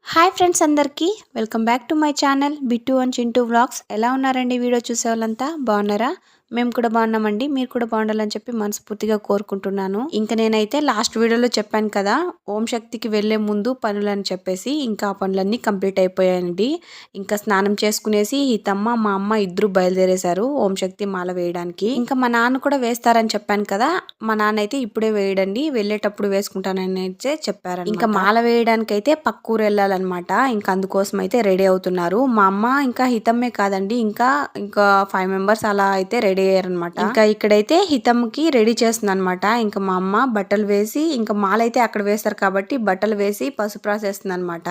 Hi friends అందరికీ welcome back to my channel Bittu and Chintu vlogs. ఎలా ఉన్నారండి? వీడియో చూసే వాళ్ళంతా బాగున్నారా? మేము కూడా బాగున్నామండి. మీరు కూడా బాగుండాలని చెప్పి మనస్ఫూర్తిగా కోరుకుంటున్నాను. ఇంకా నేనైతే లాస్ట్ వీడియోలో చెప్పాను కదా, ఓం శక్తికి వెళ్లే ముందు పనులని చెప్పేసి ఇంకా ఆ పనులన్నీ కంప్లీట్ అయిపోయాయండి. ఇంకా స్నానం చేసుకునేసి హితమ్మ మా అమ్మ ఇద్దరు బయలుదేరేశారు ఓం శక్తి మాల వేయడానికి. ఇంకా మా నాన్న కూడా వేస్తారని చెప్పాను కదా, మా నాన్న అయితే ఇప్పుడే వేయడండి, వెళ్ళేటప్పుడు వేసుకుంటానని అయితే చెప్పారు. ఇంకా మాల వేయడానికి అయితే పక్కూరు వెళ్ళాలన్నమాట. ఇంకా అందుకోసం అయితే రెడీ అవుతున్నారు. మా అమ్మ ఇంకా హితమ్మే కాదండి, ఇంకా 5 మెంబర్స్ అలా అయితే రెడీ అయ్యారనమాట. ఇంకా ఇక్కడైతే హితమ్కి రెడీ చేస్తుంది అనమాట. ఇంకా మా అమ్మ బట్టలు వేసి, ఇంకా మాల అయితే అక్కడ వేస్తారు కాబట్టి బట్టలు వేసి పసుపు రాసేస్తుంది అనమాట.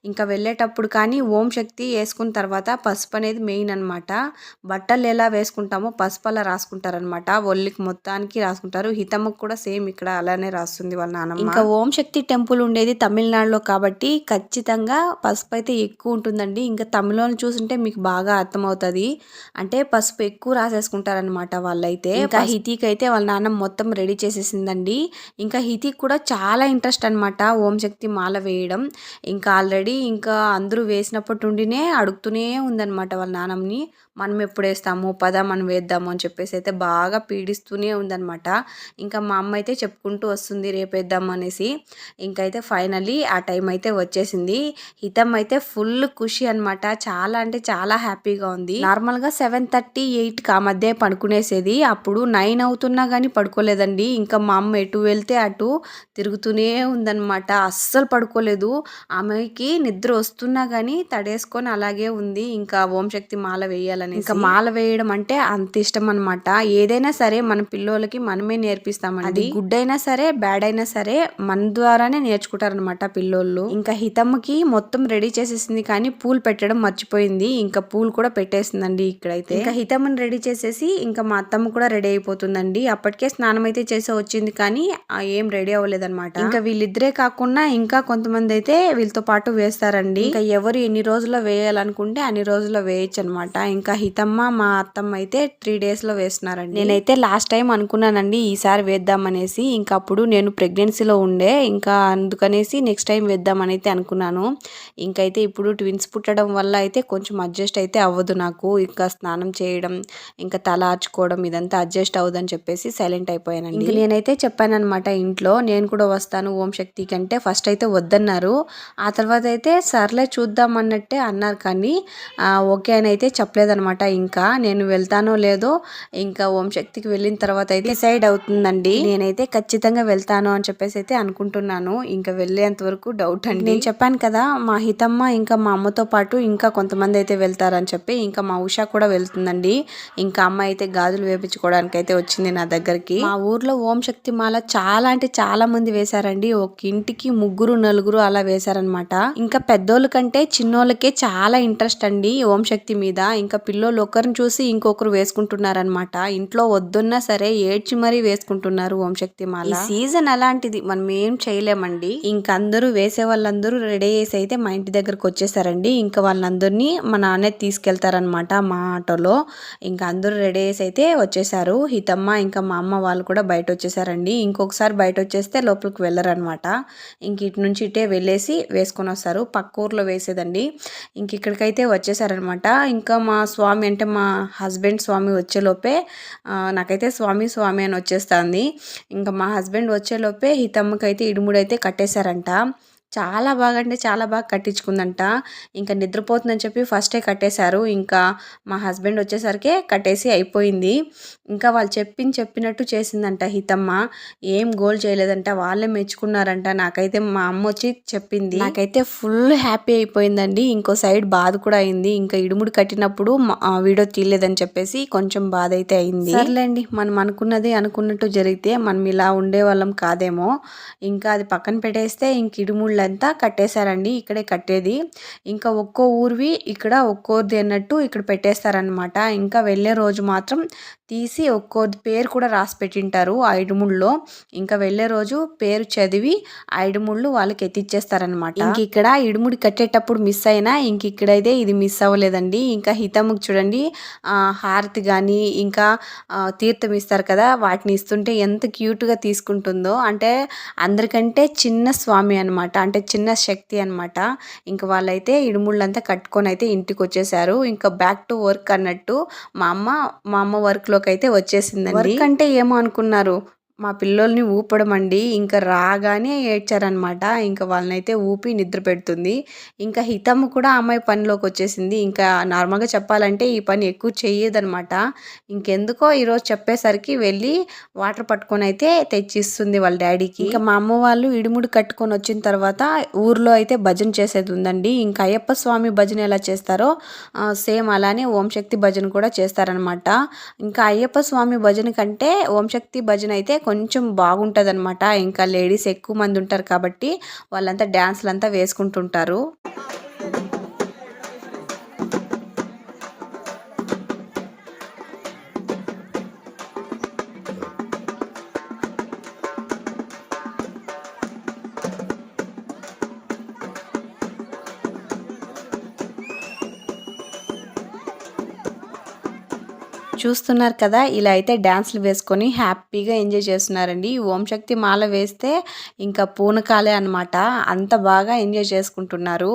ఇంకా వెళ్ళేటప్పుడు కానీ ఓం శక్తి వేసుకున్న తర్వాత పసుపు అనేది మెయిన్ అనమాట. బట్టలు ఎలా వేసుకుంటామో పసుపు అలా రాసుకుంటారనమాట. ఒళ్ళికి మొత్తానికి రాసుకుంటారు. హితమ్మకు కూడా సేమ్ ఇక్కడ అలానే రాస్తుంది వాళ్ళ నాన్నమ్మ. ఇంకా ఓం శక్తి టెంపుల్ ఉండేది తమిళనాడులో కాబట్టి ఖచ్చితంగా పసుపు అయితే ఎక్కువ ఉంటుందండి. ఇంకా తమిళంలో చూసుంటే మీకు బాగా అర్థమవుతుంది. అంటే పసుపు ఎక్కువ రాసేసుకుంటారనమాట వాళ్ళైతే. ఇంకా హితీకి అయితే వాళ్ళ నాన్న మొత్తం రెడీ చేసేసిందండి. ఇంకా హితీకి కూడా చాలా ఇంట్రెస్ట్ అనమాట ఓం శక్తి మాల వేయడం. ఇంకా ఆల్రెడీ ఇంకా అందరూ వేసినప్పటి నుండినే అడుగుతూనే ఉందన్నమాట వాళ్ళ నాన్నమ్మని, మనం ఎప్పుడు వేస్తాము, పద మనం వేద్దాము అని చెప్పేసి అయితే బాగా పీడిస్తూనే ఉందన్నమాట. ఇంకా మా అమ్మ అయితే చెప్పుకుంటూ వస్తుంది రేపు వేద్దాము అనేసి. ఇంకైతే ఫైనల్లీ ఆ టైం అయితే వచ్చేసింది. హితం అయితే ఫుల్ ఖుషి అనమాట. చాలా అంటే చాలా హ్యాపీగా ఉంది. నార్మల్గా 7:30, 8కి ఆ మధ్య పడుకునేసేది. అప్పుడు 9 అవుతున్నా కానీ పడుకోలేదండి. ఇంకా మా అమ్మ ఎటు వెళ్తే అటు తిరుగుతూనే ఉందన్నమాట. అస్సలు పడుకోలేదు. ఆమెకి నిద్ర వస్తున్నా కానీ తడేసుకొని అలాగే ఉంది. ఇంకా ఓం శక్తి మాల వేయాలని, ఇంకా మాల వేయడం అంటే అంత ఇష్టం అనమాట. ఏదైనా సరే మన పిల్లోలకి మనమే నేర్పిస్తామండి. అది గుడ్ అయినా సరే బ్యాడ్ అయినా సరే మన ద్వారానే నేర్చుకుంటారనమాట పిల్లోళ్ళు. ఇంకా హితమ్మకి మొత్తం రెడీ చేసేసింది కానీ పూలు పెట్టడం మర్చిపోయింది. ఇంకా పూలు కూడా పెట్టేసిందండి ఇక్కడైతే. ఇంకా హితమ్మని రెడీ చేసేసి ఇంకా మా అత్తమ్మ కూడా రెడీ అయిపోతుందండి. అప్పటికే స్నానం అయితే చేసి వచ్చింది కానీ ఏం రెడీ అవ్వలేదన్నమాట. ఇంకా వీళ్ళిద్దరే కాకుండా ఇంకా కొంతమంది అయితే వీళ్ళతో పాటు వేస్తారండి. ఇంకా ఎవరు ఎన్ని రోజుల్లో వేయాలనుకుంటే అన్ని రోజుల్లో వేయచ్చు అనమాట. ఇంకా హితమ్మ మా అత్తమ్మ అయితే 3 days లో వేస్తున్నారండి. నేనైతే లాస్ట్ టైం అనుకున్నానండి ఈసారి వేద్దామనేసి. ఇంకా అప్పుడు నేను ప్రెగ్నెన్సీలో ఉండే, ఇంకా అందుకనేసి నెక్స్ట్ టైం వేద్దామని అయితే అనుకున్నాను. ఇంకైతే ఇప్పుడు ట్విన్స్ పుట్టడం వల్ల అయితే కొంచెం అడ్జస్ట్ అయితే అవ్వదు నాకు. ఇంకా స్నానం చేయడం, ఇంకా తల ఆర్చుకోవడం ఇదంతా అడ్జస్ట్ అవ్వదని చెప్పేసి సైలెంట్ అయిపోయానండి. ఇంకా నేనైతే చెప్పానమాట ఇంట్లో, నేను కూడా వస్తాను ఓం శక్తి కంటే. ఫస్ట్ అయితే వద్దన్నారు, ఆ తర్వాత అయితే సర్లే చూద్దాం అన్నట్టే అన్నారు కానీ ఓకే అని అయితే చెప్పలేదనమాట. ఇంకా నేను వెళ్తానో లేదో ఇంకా ఓం శక్తికి వెళ్ళిన తర్వాత అయితే డిసైడ్ అవుతుందండి. నేనైతే ఖచ్చితంగా వెళ్తాను అని చెప్పేసి అయితే అనుకుంటున్నాను. ఇంకా వెళ్ళేంత వరకు డౌట్ అండి. నేను చెప్పాను కదా మా హితమ్మ ఇంకా మా అమ్మతో పాటు ఇంకా కొంతమంది అయితే వెళ్తారని చెప్పి. ఇంకా మా ఉషా కూడా వెళ్తుందండి. ఇంకా అమ్మ అయితే గాజులు వేపించుకోవడానికి అయితే వచ్చింది నా దగ్గరికి. మా ఊర్లో ఓం శక్తి మాల చాలా అంటే చాలా మంది వేశారండి. ఒక ఇంటికి 3, 4 అలా వేశారనమాట. ఇంకా పెద్దోళ్ళ కంటే చిన్నోళ్ళకే చాలా ఇంట్రెస్ట్ అండి ఓం శక్తి మీద. ఇంకా పిల్లోళ్ళు ఒకరిని చూసి ఇంకొకరు వేసుకుంటున్నారనమాట. ఇంట్లో వద్దున్నా సరే ఏడ్చి మరీ వేసుకుంటున్నారు ఓం శక్తి మాల. ఈ సీజన్ అలాంటిది, మనం ఏం చేయలేమండి. ఇంకా అందరూ వేసే వాళ్ళందరూ రెడీ చేసి అయితే మా ఇంటి దగ్గరకు వచ్చేసారండి. ఇంకా వాళ్ళందరినీ మా నాన్నే తీసుకెళ్తారనమాట మా ఆటోలో. ఇంకా అందరూ రెడీ చేసి అయితే వచ్చేసారు. హితమ్మ ఇంకా మా అమ్మ వాళ్ళు కూడా బయట వచ్చేసారండి. ఇంకొకసారి బయట వచ్చేస్తే లోపలికి వెళ్ళరనమాట. ఇంక ఇటు నుంచి ఇటే వెళ్ళేసి వేసుకొని వస్తారు. పక్క ఊర్లో వేసేదండి. ఇంక ఇక్కడికైతే వచ్చేసారనమాట. ఇంకా మా స్వామి అంటే మా హస్బెండ్ స్వామి వచ్చేలోపే నాకైతే స్వామి స్వామి అని వచ్చేస్తుంది. ఇంకా మా హస్బెండ్ వచ్చేలోపే హితమ్మకైతే ఇడుముడైతే కట్టేశారంట. చాలా బాగా అంటే చాలా బాగా కట్టించుకుందంట. ఇంకా నిద్రపోతుందని చెప్పి ఫస్టే కట్టేశారు. ఇంకా మా హస్బెండ్ వచ్చేసరికి కట్టేసి అయిపోయింది. ఇంకా వాళ్ళు చెప్పినట్టు చేసిందంట హితమ్మ. ఏం గోల్ చేయలేదంట, వాళ్ళే మెచ్చుకున్నారంట. నాకైతే మా అమ్మ వచ్చి చెప్పింది. నాకైతే ఫుల్ హ్యాపీ అయిపోయిందండి. ఇంకో సైడ్ బాధ కూడా అయింది. ఇంకా ఇడుముడు కట్టినప్పుడు వీడియో తీయలేదని చెప్పేసి కొంచెం బాధ అయితే అయింది. సర్లేండి, మనం అనుకున్నది అనుకున్నట్టు జరిగితే మనం ఇలా ఉండే వాళ్ళం కాదేమో. ఇంకా అది పక్కన పెట్టేస్తే ఇంక ఇడుముడు అంతా కట్టేశారండి. ఇక్కడే కట్టేది. ఇంకా ఒక్కో ఊరివి ఇక్కడ ఒక్కోరిది అన్నట్టు ఇక్కడ పెట్టేస్తారనమాట. ఇంకా వెళ్ళే రోజు మాత్రం తీసి ఒక్కోది పేరు కూడా రాసి పెట్టింటారు ఆ ఇడుముల్లో. ఇంకా వెళ్ళే రోజు పేరు చదివి ఆ ఇడుముళ్ళు వాళ్ళకి ఎత్తిచ్చేస్తారనమాట. ఇంక ఇక్కడ ఇడుముడి కట్టేటప్పుడు మిస్ అయినా ఇంక ఇక్కడైతే ఇది మిస్ అవ్వలేదండి. ఇంకా హితముకి చూడండి హారతి కానీ ఇంకా తీర్థం ఇస్తారు కదా, వాటిని ఇస్తుంటే ఎంత క్యూట్గా తీసుకుంటుందో. అంటే అందరికంటే చిన్న స్వామి అనమాట. అంటే చిన్న శక్తి అనమాట. ఇంక వాళ్ళైతే ఇడుముళ్ళంతా కట్టుకొని అయితే ఇంటికి వచ్చేసారు. ఇంకా బ్యాక్ టు వర్క్ అన్నట్టు మా అమ్మ వర్క్లోకి అయితే వచ్చేసిందండి. వర్క్ అంటే ఏమో అనుకున్నారు, మా పిల్లోల్ని ఊపడం అండి. ఇంకా రాగానే ఏడ్చారనమాట. ఇంకా వాళ్ళనైతే ఊపి నిద్ర పెడుతుంది. ఇంకా హితమ్మ కూడా అమ్మాయి పనిలోకి వచ్చేసింది. ఇంకా నార్మల్గా చెప్పాలంటే ఈ పని ఎక్కువ చెయ్యదనమాట. ఇంకెందుకో ఈరోజు చెప్పేసరికి వెళ్ళి వాటర్ పట్టుకొని అయితే తెచ్చిస్తుంది వాళ్ళ డాడీకి. ఇంకా మా అమ్మ వాళ్ళు ఇడుముడు కట్టుకొని వచ్చిన తర్వాత ఊర్లో అయితే భజన చేసేది ఉందండి. ఇంకా అయ్యప్ప స్వామి భజన ఎలా చేస్తారో సేమ్ అలానే ఓంశక్తి భజన కూడా చేస్తారనమాట. ఇంకా అయ్యప్ప స్వామి భజన కంటే ఓంశక్తి భజన అయితే కొంచెం బాగుంటుంది అనమాట. ఇంకా లేడీస్ ఎక్కువ మంది ఉంటారు కాబట్టి వాళ్ళంతా డ్యాన్స్లు అంతా వేసుకుంటుంటారు. చూస్తున్నారు కదా, ఇలా అయితే డ్యాన్స్లు వేసుకొని హ్యాపీగా ఎంజాయ్ చేస్తున్నారండి. ఓంశక్తి మాల వేస్తే ఇంకా పూనకాలే అనమాట. అంత బాగా ఎంజాయ్ చేసుకుంటున్నారు.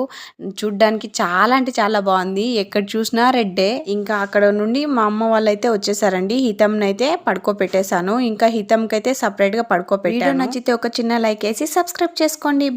చూడ్డానికి చాలా అంటే చాలా బాగుంది. ఎక్కడ చూసినా రెడ్డే. ఇంకా అక్కడ నుండి మా అమ్మ వాళ్ళైతే వచ్చేసారండి. హితంనైతే పడుకోబెట్టేశాను. ఇంకా హితంకైతే సపరేట్గా పడుకోబెట్టాను. వీడియో నచ్చితే ఒక చిన్న లైక్ వేసి సబ్స్క్రైబ్ చేసుకోండి.